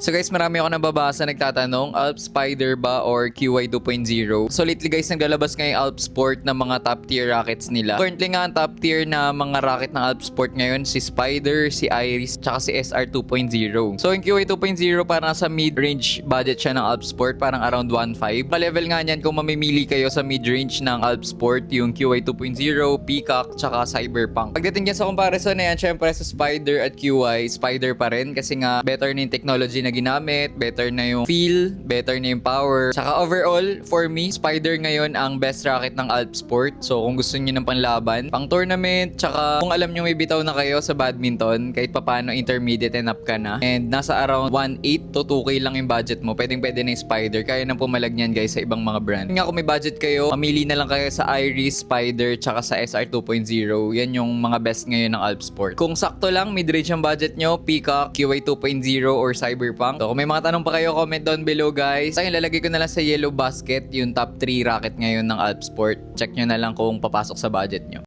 So guys, marami ako nababasa nagtatanong, Alp Spider ba or QY 2.0? So lately guys, naglalabas ngayong Alp Sport na mga top tier rackets nila. Currently nga ang top tier na mga racket ng Alp Sport ngayon, si Spider, si Iris, tsaka si SR 2.0. So yung QY 2.0 parang nasa mid-range budget siya ng Alp Sport, parang around 1.5. Pa-level nga niyan kung mamimili kayo sa mid-range ng Alp Sport, yung QY 2.0, Peacock, tsaka Cyberpunk. Pagdating dyan sa comparison na yan, syempre sa Spider at QY, Spider pa rin kasi nga better na yung technology na ginamit, better na yung feel, better na yung power. Saka overall, for me, Spider ngayon ang best racket ng Alp Sport. So kung gusto niyo ng panlaban, pang tournament, tsaka kung alam niyo may bitaw na kayo sa badminton, kahit papano intermediate and up ka na, and nasa around 1.8 to 2K lang yung budget mo, pwedeng pwede na yung Spider. Kaya nang pumalag niyan guys sa ibang mga brand. Nga kung may budget kayo, mamili na lang kayo sa Iris, Spider, tsaka sa SR 2.0. Yan yung mga best ngayon ng Alp Sport. Kung sakto lang, mid-range ang budget nyo, Peacock, QY 2.0, or Cyberpunk. So kung may mga tanong pa kayo, comment down below guys. Ayun, lalagay ko na lang sa yellow basket yung top 3 racket ngayon ng Alp Sport. Check nyo na lang kung papasok sa budget nyo.